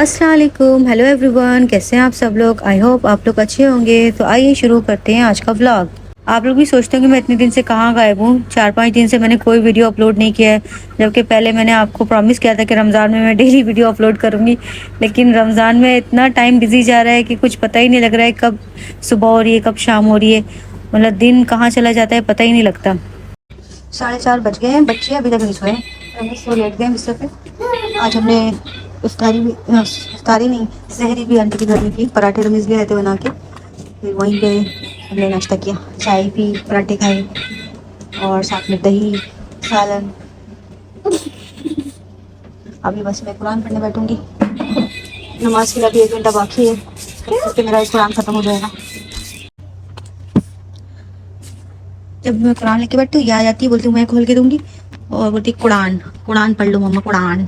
अस्सलाम वालेकुम, hello everyone, कैसे हैं आप सब लोग। आई होप आप लोग अच्छे होंगे। तो आइए शुरू करते हैं आज का व्लॉग। आप लोग भी सोचते होंगे मैं इतने दिन से कहाँ गायब हूँ। 4-5 दिन से मैंने कोई वीडियो अपलोड नहीं किया है, जबकि पहले मैंने आपको प्रॉमिस किया था कि रमज़ान में मैं डेली वीडियो अपलोड करूँगी। लेकिन रमज़ान में इतना टाइम बिजी जा रहा है कि कुछ पता ही नहीं लग रहा है कब सुबह हो रही है कब शाम हो रही है। मतलब दिन कहाँ चला जाता है पता ही नहीं लगता। 4:30 बज गए हैं, बच्चे अभी तक नहीं सोए, सो लेट गए बिस्तर पे। आज हमने इफ्तारी नहीं, सहरी भी आंटी के घर में की। पराठे रमीज़ ले आए थे बना के, फिर वहीं पे हमने नाश्ता किया, चाय पी, पराठे खाए और साथ में दही सालन। अभी बस मैं कुरान पढ़ने बैठूंगी। नमाज के लिए अभी 1 घंटा बाकी है, फिर मेरा कुरान ख़त्म हो जाएगा। जब मैं कुरान लेके बैठती हूँ याद आती है, बोलती हूँ मैं खोल के दूंगी और बोलती कुरान कुरान पढ़ लो मम्मा कुरान।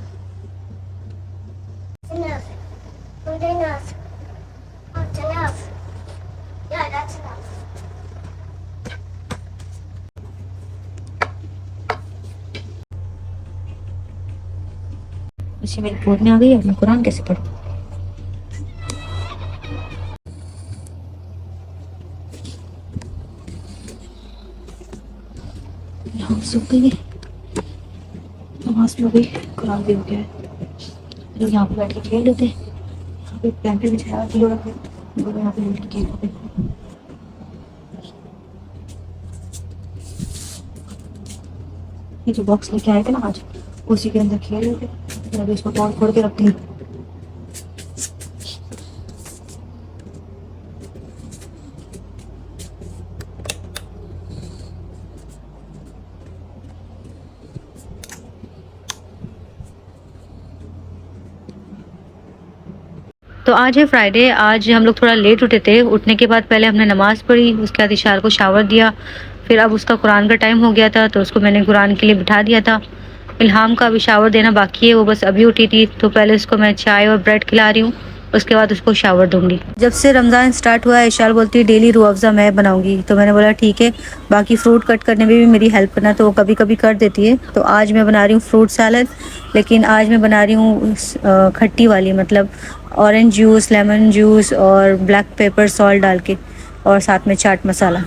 अच्छी मेरी बोर्ड में आ गई है, मैं कुरान कैसे पढ़ूँ। यहाँ सूख गई है, नमाज भी हो गई, कुरान भी हो गया है। लोग यहाँ पे बैठ के खेल लेते हैं। यहाँ पे ब्लैंकेट बिछाया किलो रख के, दोनों यहाँ पे बैठ के खेल लेते हैं। ये जो बॉक्स लेके आए थे ना आज, उसी के अंदर खेल लेते हैं। अभी इसको तोड़ फोड़ के रखती हूँ। तो आज है फ्राइडे, आज हम लोग थोड़ा लेट उठे थे। उठने के बाद पहले हमने नमाज़ पढ़ी, उसके बाद इशार को शावर दिया, फिर अब उसका कुरान का टाइम हो गया था तो उसको मैंने कुरान के लिए बिठा दिया था। इल्हाम का अभी शावर देना बाकी है, वो बस अभी उठी थी तो पहले उसको मैं चाय और ब्रेड खिला रही हूँ, उसके बाद उसको शावर दूंगी। जब से रमज़ान स्टार्ट हुआ है इशार बोलती है डेली रूह अफ़ज़ा मैं बनाऊंगी, तो मैंने बोला ठीक है, बाकी फ्रूट कट करने में भी मेरी हेल्प करना, तो वो कभी कभी कर देती है। तो आज मैं बना रही हूँ फ्रूट सैलड, लेकिन आज मैं बना रही हूँ खट्टी वाली, मतलब ऑरेंज जूस लेमन जूस और ब्लैक पेपर सॉल्ट डाल के, और साथ में chaat masala.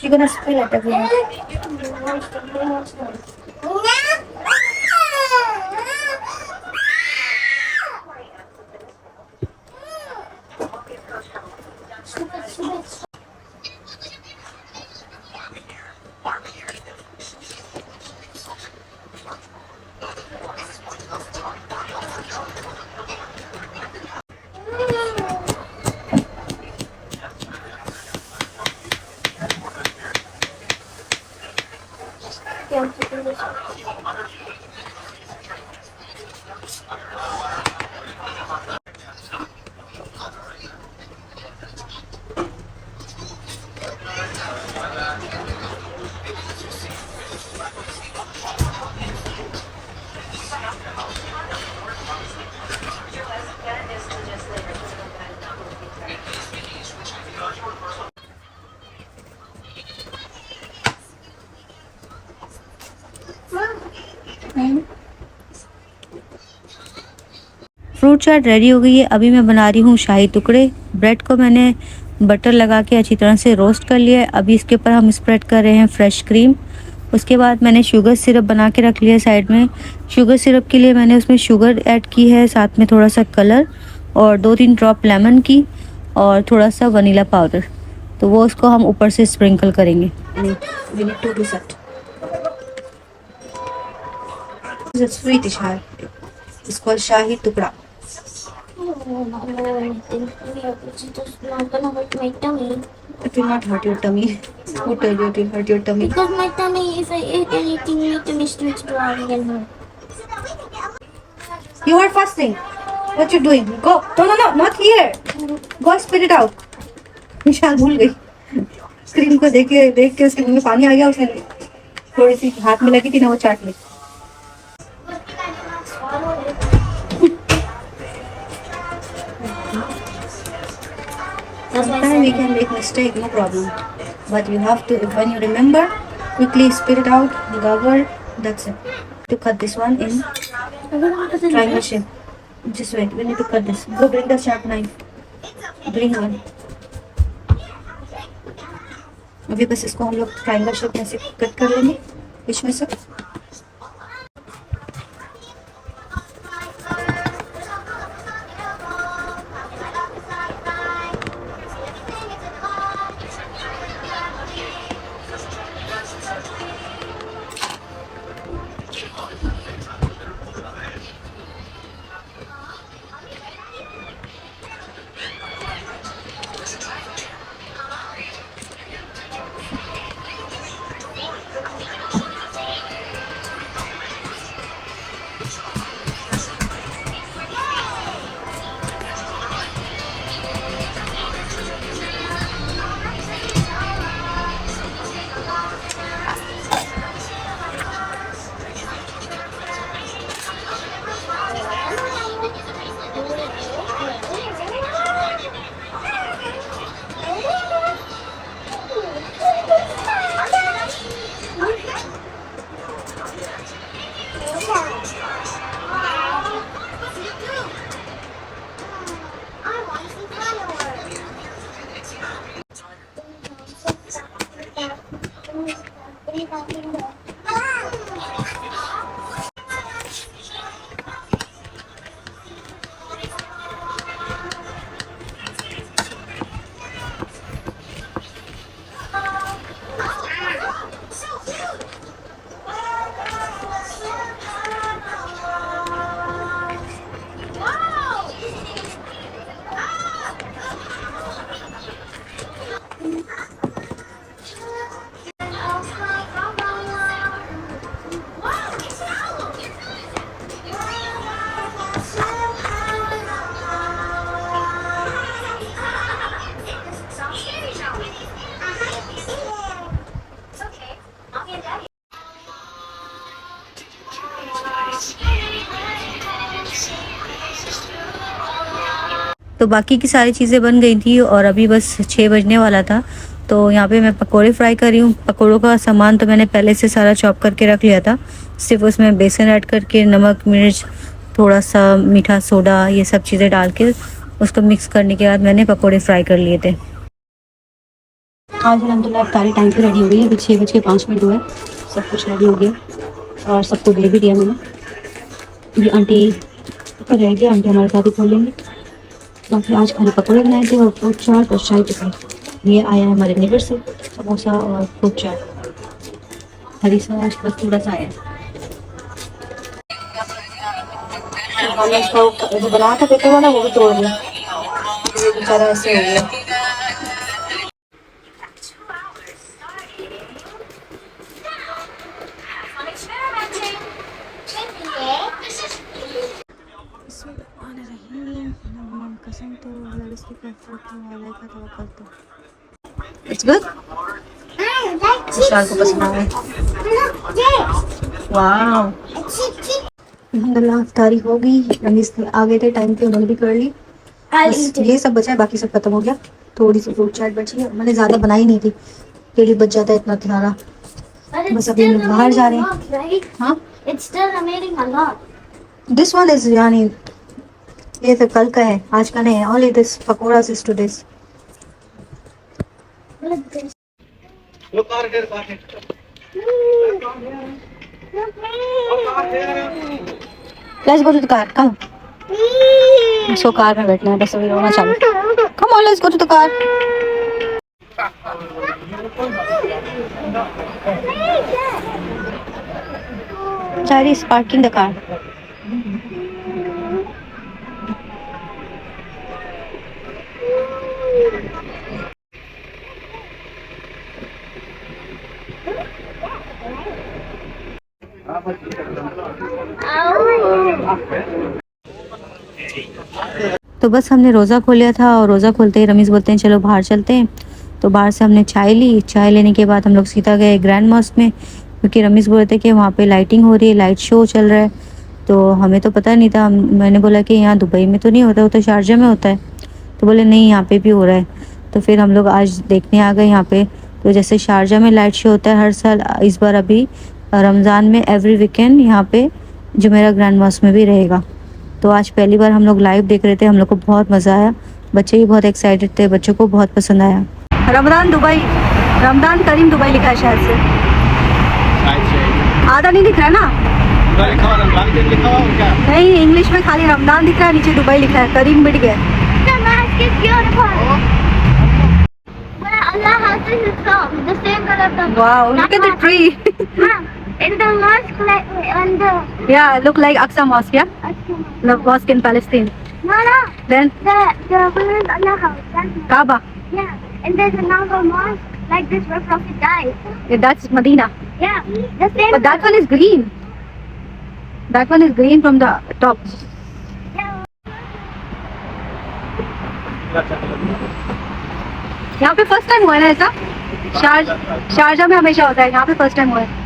You're gonna spill it everywhere. Fruit chaat ready हो गई है। अभी मैं बना रही हूँ शाही टुकड़े। ब्रेड को मैंने बटर लगा के अच्छी तरह से रोस्ट कर लिया है। अभी इसके ऊपर हम स्प्रेड कर रहे हैं फ्रेश क्रीम। उसके बाद मैंने शुगर सिरप बना के रख लिया है साइड में। शुगर सिरप के लिए मैंने उसमें शुगर ऐड की है, साथ में थोड़ा सा कलर और 2-3 ड्रॉप लेमन की और थोड़ा सा वनीला पाउडर। तो वो उसको हम ऊपर से स्प्रिंकल करेंगे। It's sweet, Ishar. It's called Shahi Tukda. Oh, no, it's just not gonna hurt my tummy. It will not hurt your tummy. Who told you it will hurt your tummy? Because my tummy, if I eat anything, my tummy starts growling and hurt. You are fasting. What you doing? Go. No, no, no, not here. Go spit it out. निशान भूल गई screen को देख के उसके मुंह में पानी आ गया उसने थोड़ी सी हाथ में लगी थी ना वो चाट ली Sometimes we can make mistake, no problem. But you have to, when you remember, quickly spit it out, gargle, that's it. To cut this one in triangle shape. Just wait, we need to cut this. Go bring the sharp knife. Bring one. अभी बस इसको हम लोग triangle shape में से cut कर लेंगे बीच में से तो बाकी की सारी चीज़ें बन गई थी और अभी बस 6 बजने वाला था तो यहाँ पे मैं पकोड़े फ्राई कर रही हूँ पकोड़ों का सामान तो मैंने पहले से सारा चॉप करके रख लिया था सिर्फ उसमें बेसन ऐड करके नमक मिर्च थोड़ा सा मीठा सोडा ये सब चीज़ें डाल के उसको मिक्स करने के बाद मैंने पकोड़े फ्राई कर लिए थे आज अलहमदिल्ला सारी टाइम पे रेडी हो गई है अभी 6:05 हुआ है सब कुछ रेडी हो गया और सबको दे भी दिया मैंने ये आंटी रह गया आंटी हमारे साथ ही खोलेंगे बाकी आज खाली पकौड़े बनाए थे और फ्रूट चाट और चाय टिफिन ये आया है हमारे नेबर से समोसा और फ्रूट चाट हरी सा आज बस थोड़ा सा आया हमने इसका जो बनाया था पेपर वाला वो भी तोड़ दिया ये बेचारा ऐसे हो गया It's good? विशाल को पसंद आया वाह अल्हम्दुलिल्लाह इफ्तारी हो गई रमीज आ गए थे टाइम पे उन्होंने भी कर ली बस ये सब बचा है बाकी सब खत्म हो गया थोड़ी सी फ्रूट चाट बची है मैंने ज़्यादा बनाई नहीं थी तेरी बच जाता है इतना सारा बस अभी हम बाहर जा रहे हैं हाँ दिस वन इज यानी ये तो कल का है आज का नहीं है only this pakora is today's Let's go to the car. Come. So car में बैठना है बस अभी रोना चालू. Come on, let's go to the car. Chinese parking the car. तो बस हमने रोज़ा खोल लिया था और रोज़ा खोलते ही रमीज़ बोलते हैं चलो बाहर चलते हैं। तो बाहर से हमने चाय ली, चाय लेने के बाद हम लोग सीधा गए ग्रैंड मॉस्क में, क्योंकि रमीज़ बोल रहे थे कि वहाँ पे लाइटिंग हो रही है, लाइट शो चल रहा है। तो हमें तो पता नहीं था, मैंने बोला कि यहाँ दुबई में तो नहीं होता, वो तो शारजा में होता है। तो बोले नहीं यहाँ पे भी हो रहा है। तो फिर हम लोग आज देखने आ गए यहाँ पे। तो जैसे शारजा में लाइट शो होता है हर साल, इस बार अभी रमज़ान में एवरी वीकेंड यहाँ पे जुमेरा ग्रैंड मॉस्क में भी रहेगा। तो आज पहली बार हम लोग लाइव देख रहे थे, हम लोग को बहुत मज़ा आया, बच्चे भी बहुत एक्साइटेड थे, बच्चों को बहुत पसंद आया। रमज़ान दुबई, रमज़ान करीम दुबई लिखा है शायद से, आधा नहीं दिख रहा है ना? नहीं, इंग्लिश में खाली रमज़ान दिख रहा है, नीचे दुबई लिखा है, करीम मिट गया। The mask is beautiful. But Allah has this the same color of the. Wow, look at the tree. In the mosque, like on the. Yeah, look like Aqsa Mosque, yeah? The mosque in Palestine. No. Then The one is Allah house. That's Kaaba. yeah. And there's another mosque like this where Prophet died. Yeah, that's Medina. Yeah. The same. But that one is green. That one is green from the top. Yeah. यहाँ पे first time हुआ है ना ऐसा? Sharjah में हमेशा होता है, यहाँ पे फर्स्ट टाइम हुआ है।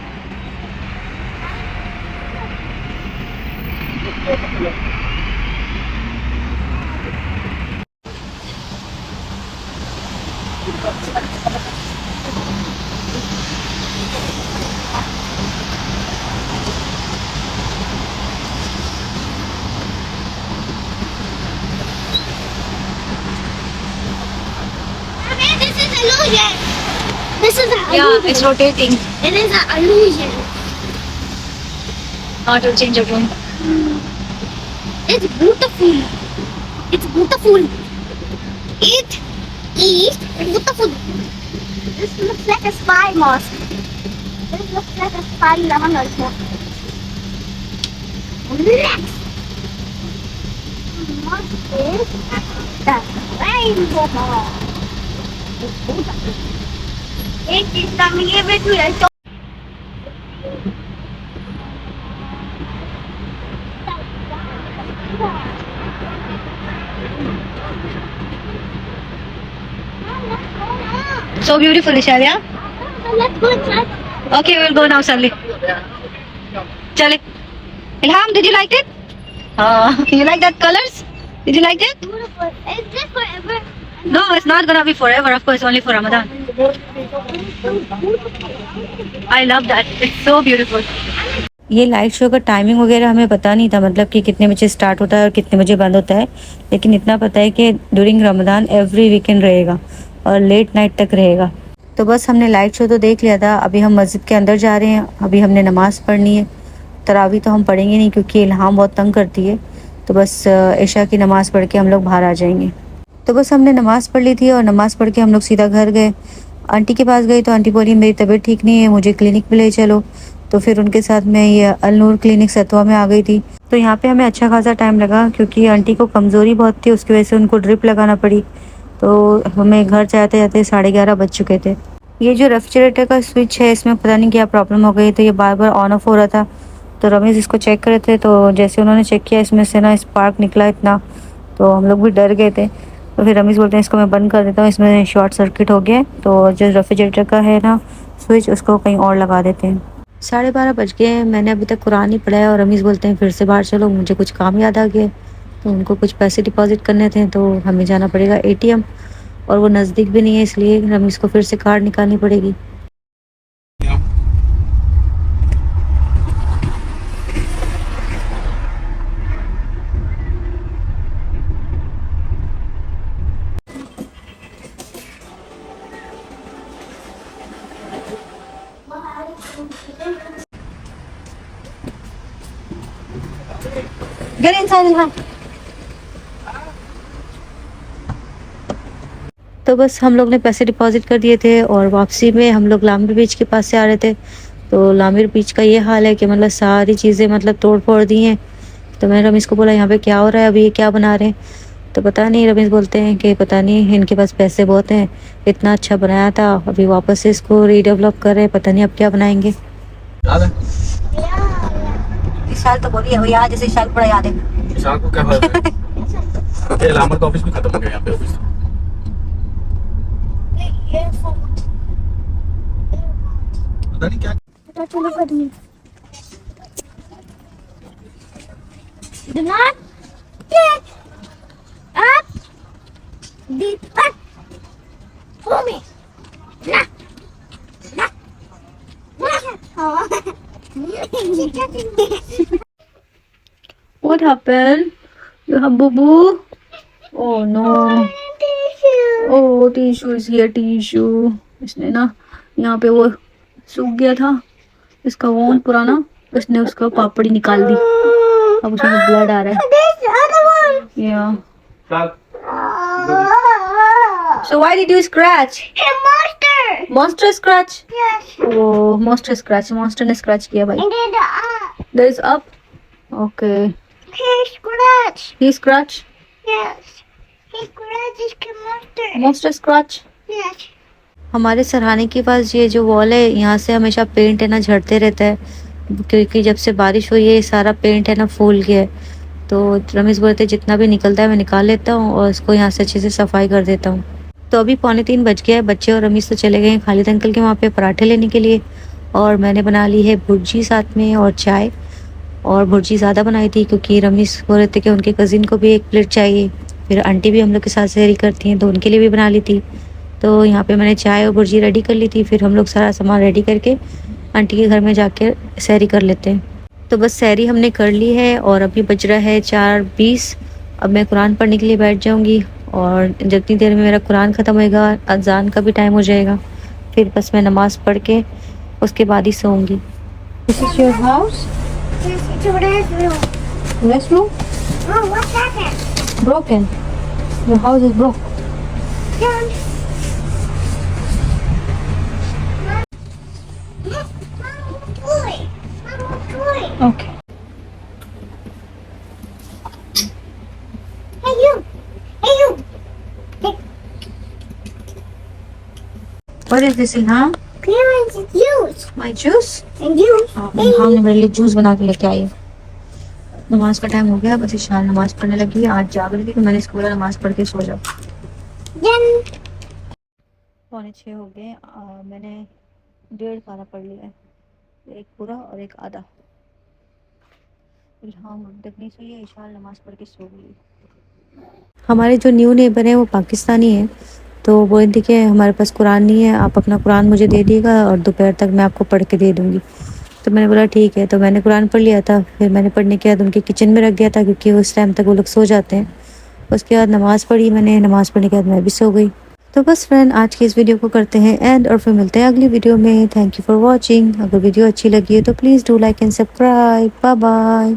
This is illusion. This is an Yeah, illusion. it's rotating. It is an illusion. Not to change again. It's beautiful. It's beautiful. It is beautiful. This looks like a spy mosque. This looks like a spy lemon also. Next mosque is the rainbow mosque. It's beautiful. It is coming everywhere. So beautiful, Isharia. Let's go inside. Okay, we'll go now, Sally. Chale. Ilham, did you like it? You like that colors? Did you like it? Beautiful. Is this forever? No, it's not gonna be forever. Of course, only for Ramadan. I love that. It's so beautiful. ये light show का timing वगैरह हमें पता नहीं था, मतलब कि कितने बजे स्टार्ट होता है और कितने बजे बंद होता है, लेकिन इतना पता है कि ड्यूरिंग रमज़ान एवरी वीकेंड रहेगा और लेट नाइट तक रहेगा। तो बस हमने लाइट शो तो देख लिया था, अभी हम मस्जिद के अंदर जा रहे हैं, अभी हमने नमाज़ पढ़नी है। तरावी तो हम पढ़ेंगे नहीं क्योंकि इल्हाम बहुत तंग करती है, तो बस इशा की नमाज़ पढ़ के हम लोग बाहर आ जाएंगे। तो बस हमने नमाज़ पढ़ ली थी और नमाज़ पढ़ के हम लोग सीधा घर गए। आंटी के पास गई तो आंटी बोली मेरी तबीयत ठीक नहीं है, मुझे क्लिनिक में ले चलो। तो फिर उनके साथ मैं ये अलनूर क्लिनिक सतवा में आ गई थी। तो यहाँ पे हमें अच्छा खासा टाइम लगा क्योंकि आंटी को कमज़ोरी बहुत थी, उसकी वजह से उनको ड्रिप लगाना पड़ी। तो हमें घर जाते जाते 11:30 बज चुके थे। ये जो रेफ्रिजरेटर का स्विच है इसमें पता नहीं क्या प्रॉब्लम हो गई, तो ये बार बार ऑन ऑफ हो रहा था। तो रमेश इसको चेक कर रहे थे, तो जैसे उन्होंने चेक किया इसमें से ना स्पार्क निकला इतना, तो हम लोग भी डर गए थे। तो फिर रमेश बोलते हैं इसको मैं बंद कर देता हूँ, इसमें शॉर्ट सर्किट हो गया है, तो जो रेफ्रिजरेटर का है ना स्विच उसको कहीं और लगा देते हैं। 12:30 बज गए हैं, मैंने अभी तक कुरान नहीं पढ़ा है और रमीज़ बोलते हैं फिर से बाहर चलो, मुझे कुछ काम याद आ गया। तो उनको कुछ पैसे डिपॉजिट करने थे, तो हमें जाना पड़ेगा ATM, और वो नज़दीक भी नहीं है, इसलिए रमीज़ को फिर से कार्ड निकालनी पड़ेगी। Get inside, Ilham. तो बस हम लोग ने पैसे डिपॉजिट कर दिए थे और वापसी में हम लोग लामिर बीच के पास से आ रहे थे। तो लामिर बीच का ये हाल है कि मतलब सारी चीज़ें मतलब तोड़ फोड़ दी हैं। तो मैंने रमीज़ को बोला यहाँ पे क्या हो रहा है, अभी ये क्या बना रहे हैं? तो पता नहीं, रमीज़ बोलते हैं कि पता नहीं इनके पास पैसे बहुत हैं, इतना अच्छा बनाया था, अभी वापस से इसको रीडेवलप कर रहे हैं, पता नहीं अब क्या बनाएंगे। Yeah. इशाल तो बोली है वो याद, जैसे इशाल बड़ा याद है। इशाल को क्या बात है? ये लामर का ऑफिस भी खत्म हो गया यहाँ पे ऑफिस। पता नहीं क्या Do not get up the butt for me. Nah. Nah. Nah. What happened? You have boo boo? Oh no. Oh, tissue is here, tissue. इसने ना यहाँ पे वो सूख गया था इसका वोन पुराना, इसने उसका पापड़ी निकाल दी, अब उसमें ब्लड आ रहा है। There's the other one. Yeah. चल So why did you scratch? A monster. Monster scratch? Yes. Oh, monster scratch. Monster ने scratch किया भाई। And then the up. There is up. Okay. He scratch. He scratch. Yes. He scratches the monster. Monster scratch. Yes. हमारे सरहाने के पास ये जो wall है, यहाँ से हमेशा पेंट है ना झड़ते रहता है, क्योंकि जब से बारिश हुई है ये सारा पेंट है ना फूल गया है। तो रमेश बोलते जितना भी निकलता है मैं निकाल लेता हूँ और इसको यहाँ से अच्छे से सफाई कर देता हूँ। तो अभी 2:45 बज गया है, बच्चे और रमेश तो चले गए हैं खालिद अंकल के वहाँ पे पराठे लेने के लिए, और मैंने बना ली है भुर्जी साथ में और चाय। और भुर्जी ज़्यादा बनाई थी क्योंकि रमेश बोल रहे थे कि उनके कज़िन को भी 1 प्लेट चाहिए, फिर आंटी भी हम लोग के साथ सहरी करती हैं तो उनके लिए भी बना ली थी। तो यहाँ पे मैंने चाय और भुर्जी रेडी कर ली थी, फिर हम लोग सारा सामान रेडी करके आंटी के घर में जाके सहरी कर लेते हैं। तो बस सहरी हमने कर ली है और अभी बज रहा है 4:20। अब मैं कुरान पढ़ने के लिए बैठ जाऊँगी और जितनी देर में मेरा कुरान ख़त्म होएगा अजान का भी टाइम हो जाएगा, फिर बस मैं नमाज़ पढ़ के उसके बाद ही सोऊंगी। This is your house? Yes, it's a restroom. Restroom Oh, what's happened? Broken, your house is broke. Yes. Mom, toy. Mom, toy. Okay. Hey, you. Hey, you. Hey, what is this Ilham? parents, it's juice. My juice? And you. Ilham ने मेरे लिए juice बना के लेके आई है। नमाज का time हो गया, बस ईशान नमाज पढ़ने लगी है। आज जाग रही थी तो मैंने इसको बोला नमाज पढ़ के सो जाओ। Then, 5:45 हो गए। मैंने 1.5 पारा पढ़ लिया है, एक पूरा और एक आधा। इल्हाम अब तक नहीं सोई है, ईशान नमाज पढ़ के सो गई। हमारे जो न्यू नेबर हैं वो पाकिस्तानी हैं, तो वो बोली थी कि हमारे पास कुरान नहीं है, आप अपना कुरान मुझे दे दीजिएगा और दोपहर तक मैं आपको पढ़ के दे दूँगी। तो मैंने बोला ठीक है, तो मैंने कुरान पढ़ लिया था, फिर मैंने पढ़ने के बाद उनके किचन में रख दिया था क्योंकि उस टाइम तक वो लोग सो जाते हैं। उसके बाद नमाज़ पढ़ी मैंने, नमाज़ पढ़ने के बाद मैं भी सो गई। तो बस फ्रेंड आज की इस वीडियो को करते हैं एंड, और फिर मिलते हैं अगली वीडियो में। Thank you for watching. अगर वीडियो अच्छी लगी है तो please do like and subscribe. Bye bye.